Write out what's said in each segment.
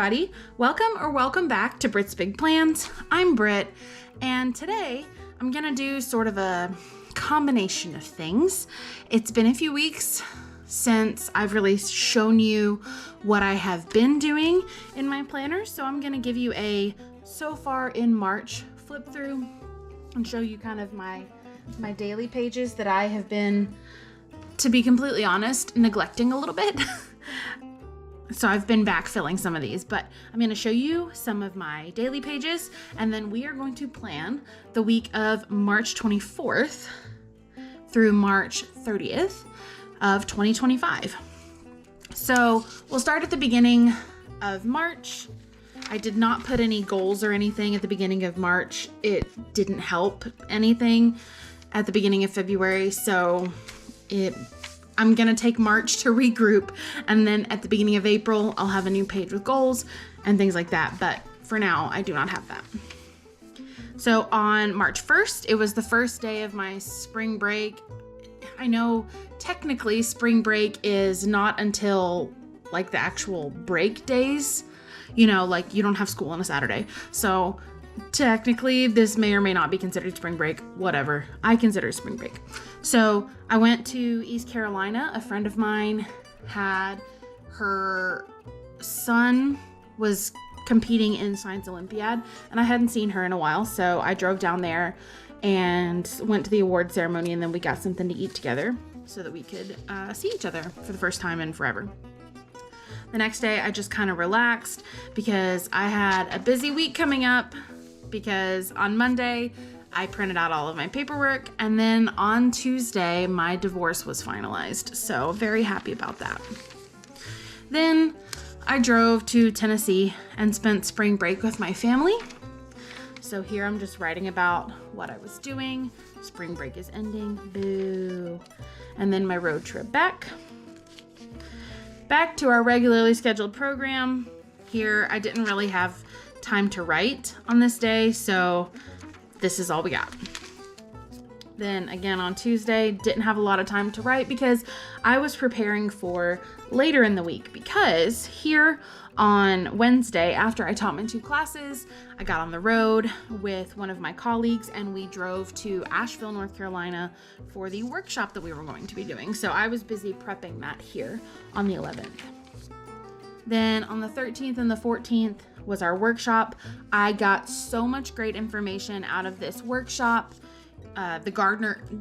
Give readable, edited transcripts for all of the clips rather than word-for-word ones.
everybody, welcome back to Brit's Big Plans. I'm Brit, and today I'm gonna do sort of a combination of things. It's been a few weeks since I've really shown you what I have been doing in my planner, so I'm gonna give you a so far in March flip through and show you kind of my daily pages that I have been, to be completely honest, neglecting a little bit. So I've been backfilling some of these, but I'm going to show you some of my daily pages, and then we are going to plan the week of March 24th through March 30th of 2025. So we'll start at the beginning of March. I did not put any goals or anything at the beginning of March. It didn't help anything at the beginning of February, so I'm gonna take March to regroup, and then at the beginning of April, I'll have a new page with goals and things like that. But for now, I do not have that. So on March 1st, it was the first day of my spring break. I know technically spring break is not until like the actual break days, you know, like you don't have school on a Saturday. So technically this may or may not be considered spring break, whatever. I consider it spring break. So I went to East Carolina. A friend of mine had her son was competing in Science Olympiad, and I hadn't seen her in a while. So I drove down there and went to the award ceremony, and then we got something to eat together so that we could see each other for the first time in forever. The next day I just kind of relaxed because I had a busy week coming up, because on Monday I printed out all of my paperwork, and then on Tuesday my divorce was finalized, so very happy about that. Then I drove to Tennessee and spent spring break with my family. So here I'm just writing about what I was doing. Spring break is ending, boo. And then my road trip back to our regularly scheduled program. Here I didn't really have time to write on this day, so this is all we got. Then again on Tuesday, didn't have a lot of time to write because I was preparing for later in the week, because here on Wednesday, after I taught my 2 classes, I got on the road with one of my colleagues and we drove to Asheville, North Carolina for the workshop that we were going to be doing. So I was busy prepping that here on the 11th. Then on the 13th and the 14th was our workshop. I got so much great information out of this workshop. The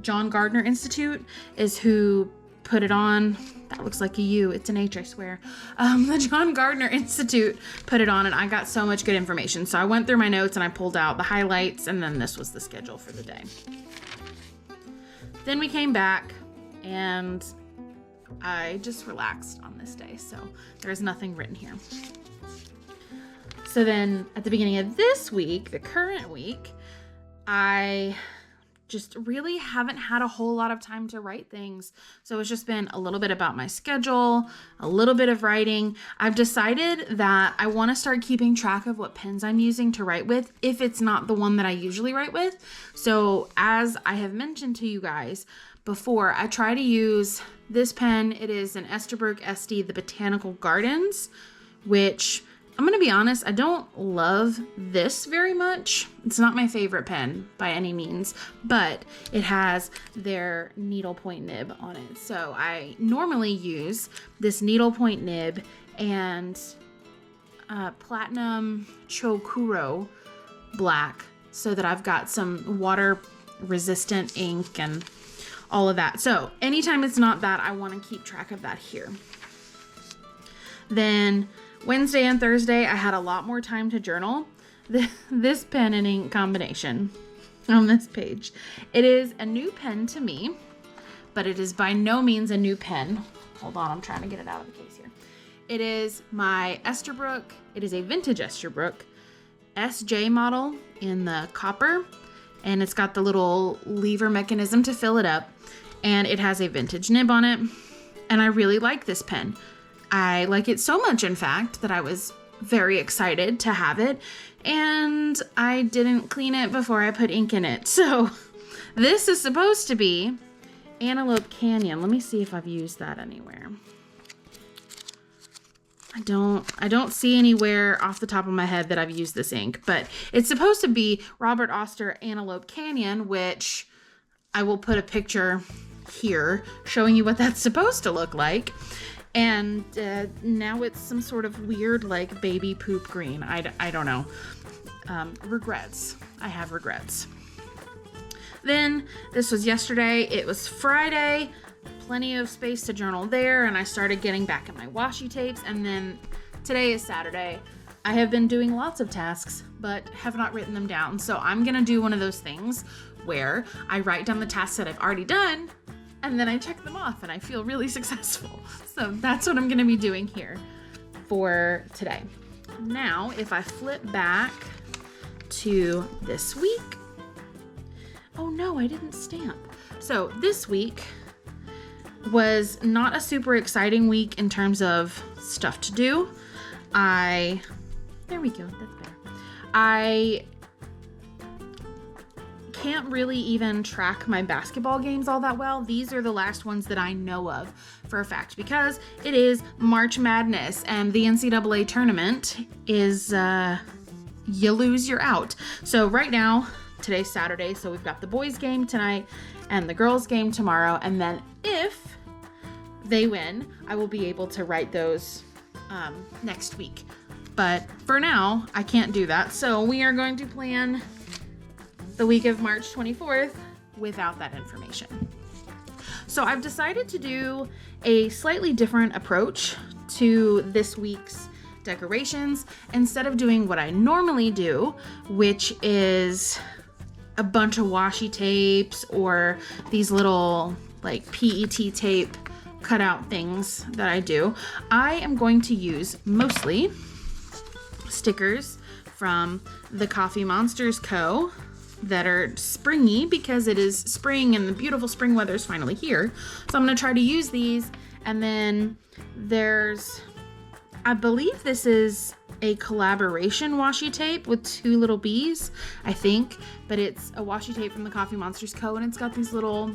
John Gardner Institute is who put it on. That looks like a U. It's an H, I swear. The John Gardner Institute put it on, and I got so much good information. So I went through my notes and I pulled out the highlights, and then this was the schedule for the day. Then we came back and I just relaxed on this day, so there's nothing written here. So then at the beginning of this week, the current week, I just really haven't had a whole lot of time to write things. So it's just been a little bit about my schedule, a little bit of writing. I've decided that I want to start keeping track of what pens I'm using to write with, if it's not the one that I usually write with. So as I have mentioned to you guys before, I try to use this pen. It is an Esterbrook Estie, the Botanical Gardens, which I'm going to be honest, I don't love this very much. It's not my favorite pen by any means, but it has their needlepoint nib on it. So I normally use this needlepoint nib and Platinum Chokuro Black, so that I've got some water resistant ink and all of that. So anytime it's not that, I want to keep track of that here. Then Wednesday and Thursday, I had a lot more time to journal. This pen and ink combination on this page. It is a new pen to me, but it is by no means a new pen. Hold on, I'm trying to get it out of the case here. It is my Esterbrook. It is a vintage Esterbrook SJ model in the copper, and it's got the little lever mechanism to fill it up, and it has a vintage nib on it, and I really like this pen. I like it so much, in fact, that I was very excited to have it, and I didn't clean it before I put ink in it. So this is supposed to be Antelope Canyon. Let me see if I've used that anywhere. I don't see anywhere off the top of my head that I've used this ink, but it's supposed to be Robert Oster Antelope Canyon, which I will put a picture here showing you what that's supposed to look like. And now it's some sort of weird, like, baby poop green. I don't know. Regrets. I have regrets. Then this was yesterday. It was Friday. Plenty of space to journal there, and I started getting back at my washi tapes. And then today is Saturday. I have been doing lots of tasks, but have not written them down. So I'm gonna do one of those things where I write down the tasks that I've already done, and then I check them off, and I feel really successful. So that's what I'm gonna be doing here for today. Now, if I flip back to this week, oh no, I didn't stamp. So this week was not a super exciting week in terms of stuff to do. There we go, that's better. I can't really even track my basketball games all that well. These are the last ones that I know of for a fact, because it is March Madness and the NCAA tournament is, you lose, you're out. So right now, today's Saturday, so we've got the boys game tonight and the girls game tomorrow, and then if they win, I will be able to write those next week. But for now, I can't do that, so we are going to plan the week of March 24th without that information. So I've decided to do a slightly different approach to this week's decorations. Instead of doing what I normally do, which is a bunch of washi tapes or these little like PET tape cutout things that I do, I am going to use mostly stickers from the Coffee Monsterz Co. that are springy because it is spring and the beautiful spring weather is finally here. So I'm going to try to use these. And then there's, I believe this is a collaboration washi tape with two little bees, I think, but it's a washi tape from the Coffee Monsterz Co. and it's got these little,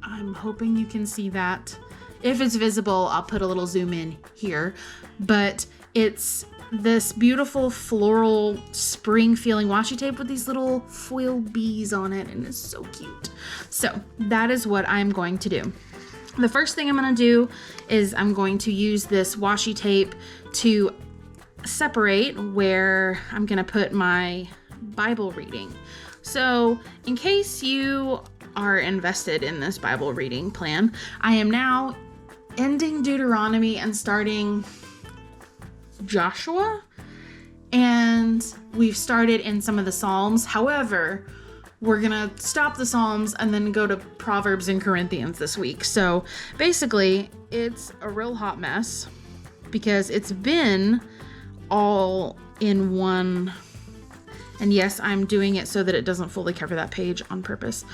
I'm hoping you can see that. If it's visible, I'll put a little zoom in here, but it's this beautiful floral spring feeling washi tape with these little foil bees on it, and it's so cute. So that is what I'm going to do. The first thing I'm going to do is I'm going to use this washi tape to separate where I'm going to put my Bible reading. So in case you are invested in this Bible reading plan, I am now ending Deuteronomy and starting Joshua, and we've started in some of the Psalms. However, we're gonna stop the Psalms and then go to Proverbs and Corinthians this week. So basically, it's a real hot mess because it's been all in one. And yes, I'm doing it so that it doesn't fully cover that page on purpose.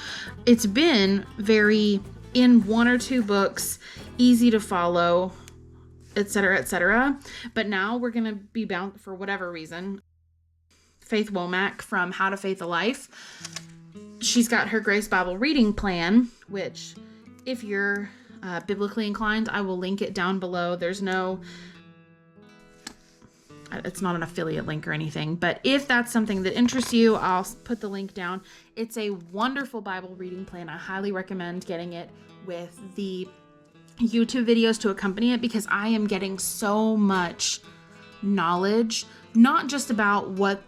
It's been very in one or two books, easy to follow, etc., etc. But now we're going to be bound, for whatever reason, Faith Womack from How to Faith a Life. She's got her Grace Bible reading plan, which if you're biblically inclined, I will link it down below. There's no, it's not an affiliate link or anything, but if that's something that interests you, I'll put the link down. It's a wonderful Bible reading plan. I highly recommend getting it with the YouTube videos to accompany it, because I am getting so much knowledge, not just about what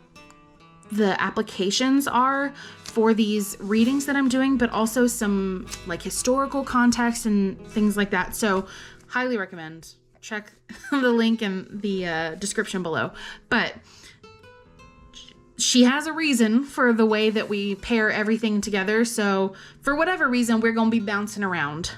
the applications are for these readings that I'm doing, but also some like historical context and things like that. So highly recommend. Check the link in the description below. But she has a reason for the way that we pair everything together. So for whatever reason, we're going to be bouncing around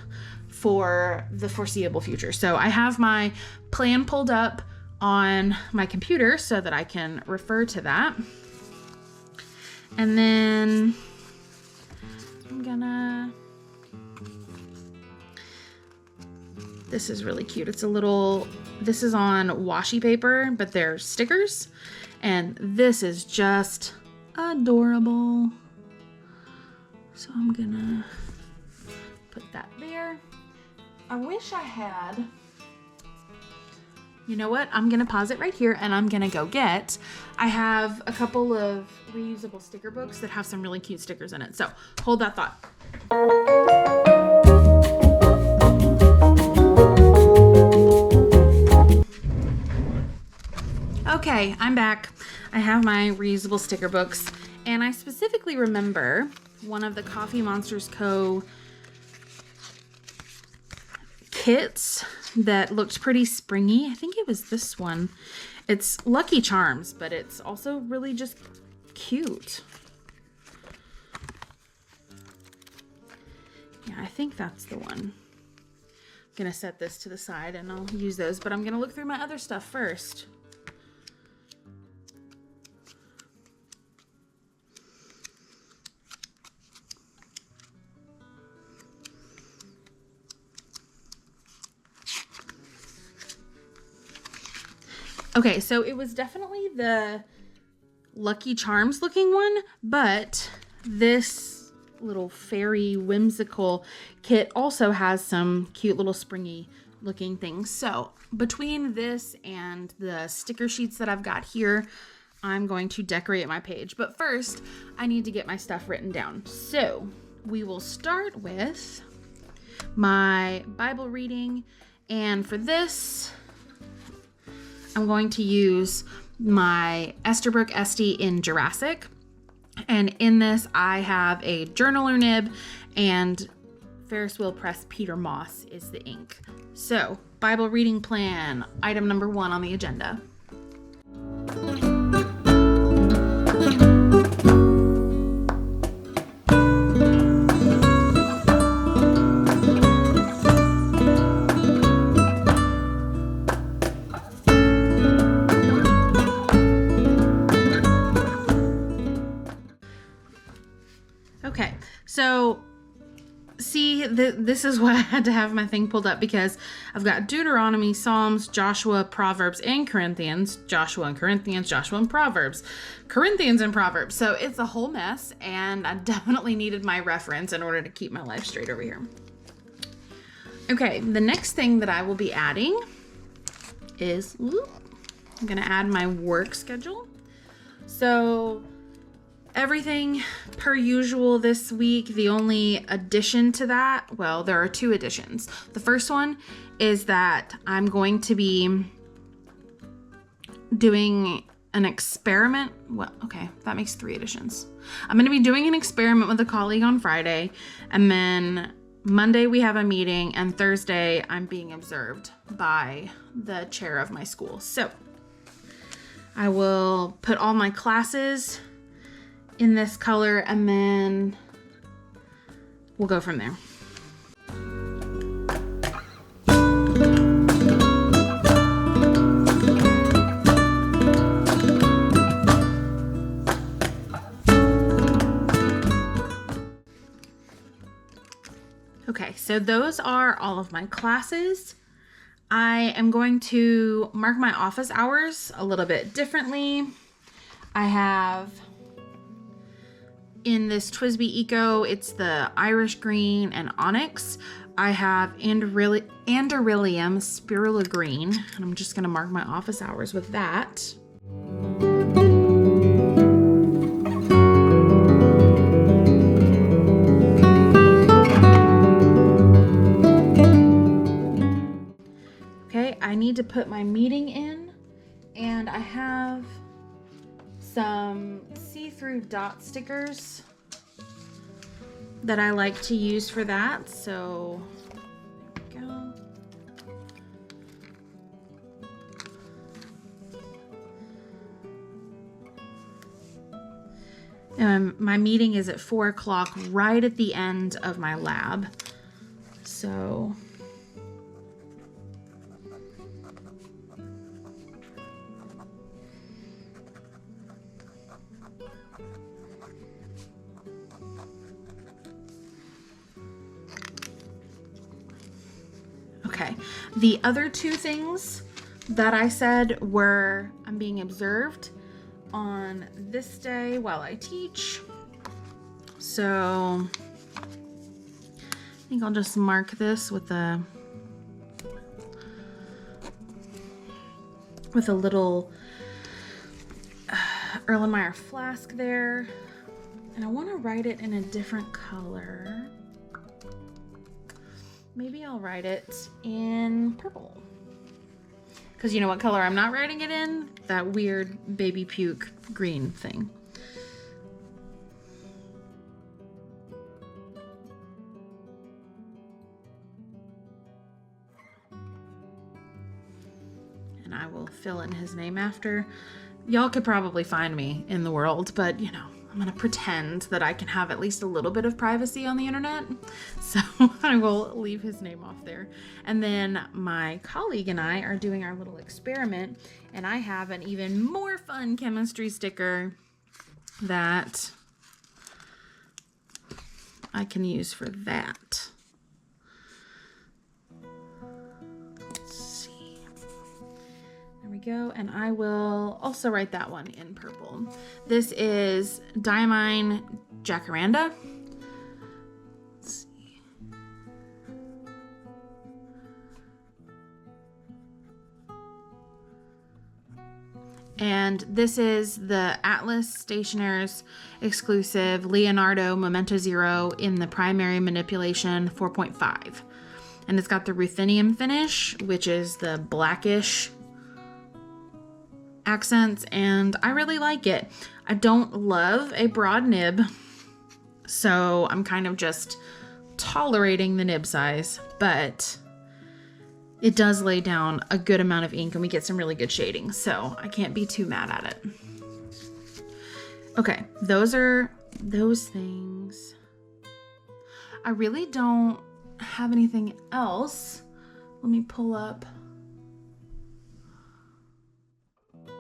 for the foreseeable future. So I have my plan pulled up on my computer so that I can refer to that. And then I'm gonna, this is really cute. It's a little, this is on washi paper, but they're stickers. And this is just adorable. So I'm gonna put that there. I wish I had you know what? I'm gonna pause it right here and I'm gonna go get, I have a couple of reusable sticker books that have some really cute stickers in it. So hold that thought. Okay, I'm back. I have my reusable sticker books, and I specifically remember one of the Coffee Monsterz Co. kits that looked pretty springy. I think it was this one. It's Lucky Charms, but it's also really just cute. Yeah, I think that's the one. I'm gonna set this to the side and I'll use those, but I'm gonna look through my other stuff first. Okay, so it was definitely the Lucky Charms looking one, but this little fairy whimsical kit also has some cute little springy looking things. So between this and the sticker sheets that I've got here, I'm going to decorate my page. But first, I need to get my stuff written down. So we will start with my Bible reading. And for this, I'm going to use my Esterbrook Estie in Jurassic. And in this, I have a journaler nib and Ferris Wheel Press Peter Moss is the ink. So, Bible reading plan, item number 1 on the agenda. Okay, so see, this is why I had to have my thing pulled up, because I've got Deuteronomy, Psalms, Joshua, Proverbs, and Corinthians. Joshua and Corinthians, Joshua and Proverbs. Corinthians and Proverbs. So it's a whole mess, and I definitely needed my reference in order to keep my life straight over here. Okay, the next thing that I will be adding is, I'm going to add my work schedule. So everything per usual this week. The only addition to that, well, there are 2 additions. The first one is that I'm going to be doing an experiment. Well, okay, that makes 3 additions. I'm going to be doing an experiment with a colleague on Friday, and then Monday we have a meeting, and Thursday I'm being observed by the chair of my school. So I will put all my classes in this color, and then we'll go from there. Okay, so those are all of my classes. I am going to mark my office hours a little bit differently. I have in this TWSBI Eco, it's the Irish Green and Onyx. I have Anderillium Spirula Green, and I'm just going to mark my office hours with that. Okay, I need to put my meeting in, and I have some see-through dot stickers that I like to use for that. So there we go. My meeting is at 4 o'clock, right at the end of my lab. So okay, the other 2 things that I said were I'm being observed on this day while I teach. So I think I'll just mark this with a with a little Erlenmeyer flask there. And I want to write it in a different color. Maybe I'll write it in purple. Because you know what color I'm not writing it in? That weird baby puke green thing. And I will fill in his name after. Y'all could probably find me in the world, but you know, I'm gonna pretend that I can have at least a little bit of privacy on the internet. So I will leave his name off there. And then my colleague and I are doing our little experiment, and I have an even more fun chemistry sticker that I can use for that. We go, and I will also write that one in purple. This is Diamine Jacaranda. Let's see. And this is the Atlas Stationers exclusive Leonardo Momento Zero in the primary manipulation 4.5. And it's got the ruthenium finish, which is the blackish accents, and I really like it. I don't love a broad nib, so I'm kind of just tolerating the nib size, but it does lay down a good amount of ink and we get some really good shading, so I can't be too mad at it. Okay, those are those things. I really don't have anything else. Let me pull up.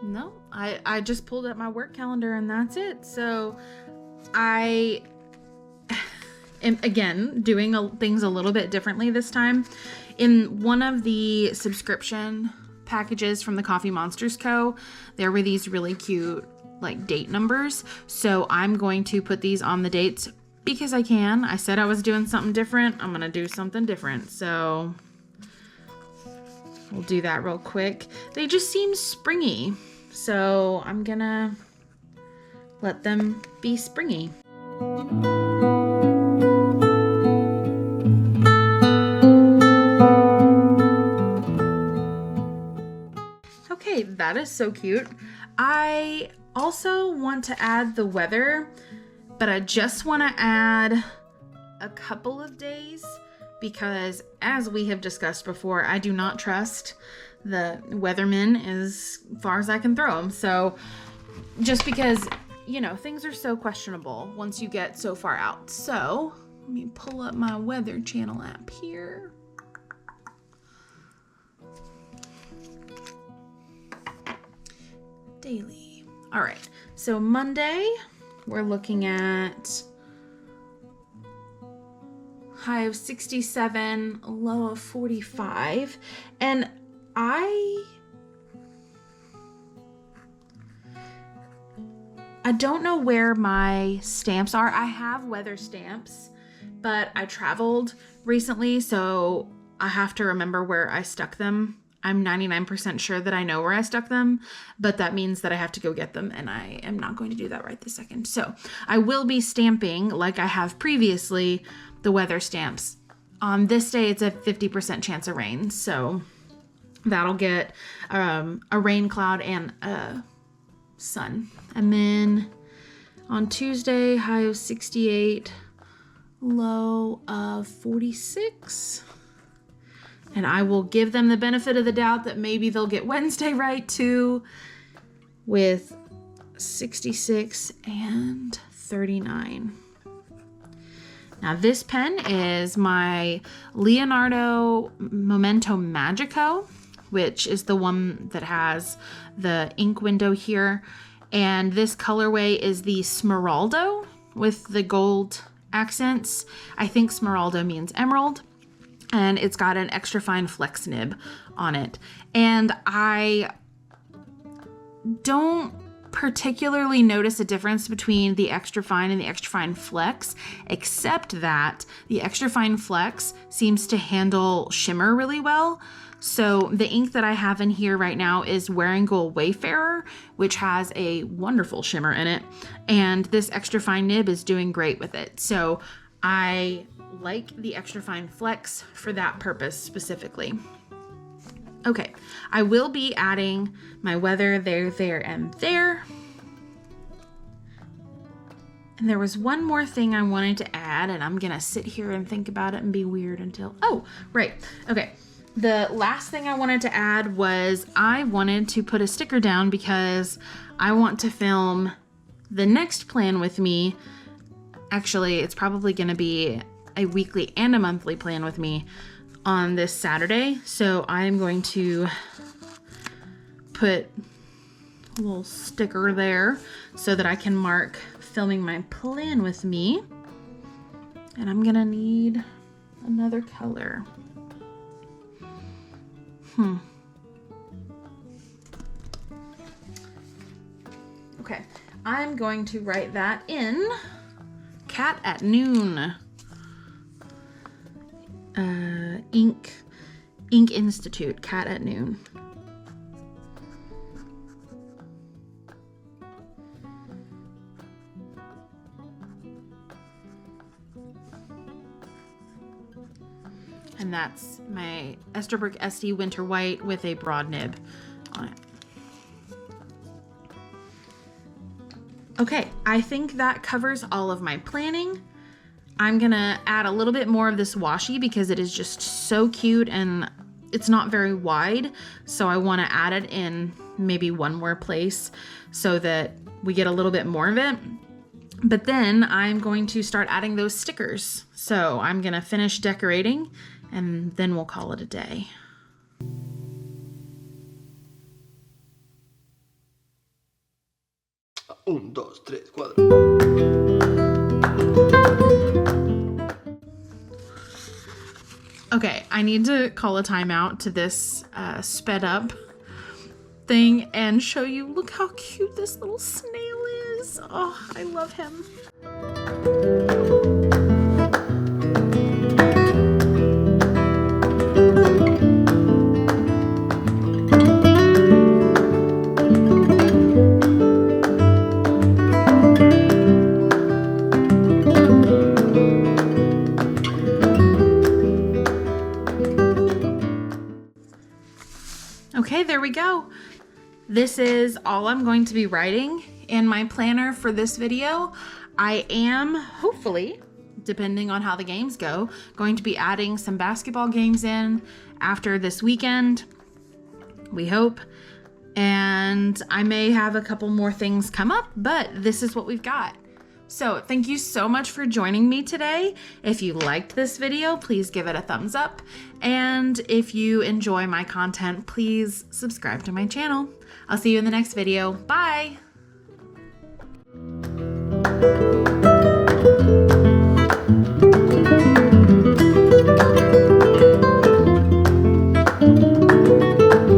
No, I just pulled up my work calendar and that's it. So I am, again, doing things a little bit differently this time. In one of the subscription packages from the Coffee Monsterz Co, there were these really cute like date numbers. So I'm going to put these on the dates because I can. I said I was doing something different. I'm going to do something different. So we'll do that real quick. They just seem springy. So I'm gonna let them be springy. Okay, that is so cute. I also want to add the weather, but I just want to add a couple of days because, as we have discussed before, I do not trust the weathermen as far as I can throw them. So just because, you know, things are so questionable once you get so far out. So let me pull up my Weather Channel app here. Daily. All right. So Monday, we're looking at high of 67, low of 45. And I don't know where my stamps are. I have weather stamps, but I traveled recently, so I have to remember where I stuck them. I'm 99% sure that I know where I stuck them, but that means that I have to go get them, and I am not going to do that right this second. So I will be stamping, like I have previously, the weather stamps. On this day, it's a 50% chance of rain, so that'll get a rain cloud and a sun. And then on Tuesday, high of 68, low of 46. And I will give them the benefit of the doubt that maybe they'll get Wednesday right too, with 66 and 39. Now this pen is my Leonardo Momento Magico, which is the one that has the ink window here. And this colorway is the Smeraldo with the gold accents. I think Smeraldo means emerald. And it's got an extra fine flex nib on it. And I don't particularly notice a difference between the extra fine and the extra fine flex, except that the extra fine flex seems to handle shimmer really well. So the ink that I have in here right now is Wearingeul Wayfarer, which has a wonderful shimmer in it. And this extra fine nib is doing great with it. So I like the extra fine flex for that purpose specifically. Okay, I will be adding my weather there, and there. And there was one more thing I wanted to add, and I'm gonna sit here and think about it and be weird until, oh, right, okay. The last thing I wanted to add was I wanted to put a sticker down because I want to film the next plan with me. Actually, it's probably gonna be a weekly and a monthly plan with me on this Saturday. So I'm going to put a little sticker there so that I can mark filming my plan with me. And I'm gonna need another color. Okay, I'm going to write that in Cat at Noon. Ink Institute, Cat at Noon. And that's my Esterbrook Estie Winter White with a broad nib on it. Okay, I think that covers all of my planning. I'm gonna add a little bit more of this washi because it is just so cute and it's not very wide. So I wanna add it in maybe one more place so that we get a little bit more of it. But then I'm going to start adding those stickers. So I'm gonna finish decorating and then we'll call it a day. Un, dos, tres, cuatro. Okay, I need to call a timeout to this sped up thing and show you, look how cute this little snail is. Oh, I love him. Okay, there we go. This is all I'm going to be writing in my planner for this video. I am, hopefully, depending on how the games go, going to be adding some basketball games in after this weekend, we hope. And I may have a couple more things come up, but this is what we've got. So thank you so much for joining me today. If you liked this video, please give it a thumbs up. And if you enjoy my content, please subscribe to my channel. I'll see you in the next video. Bye.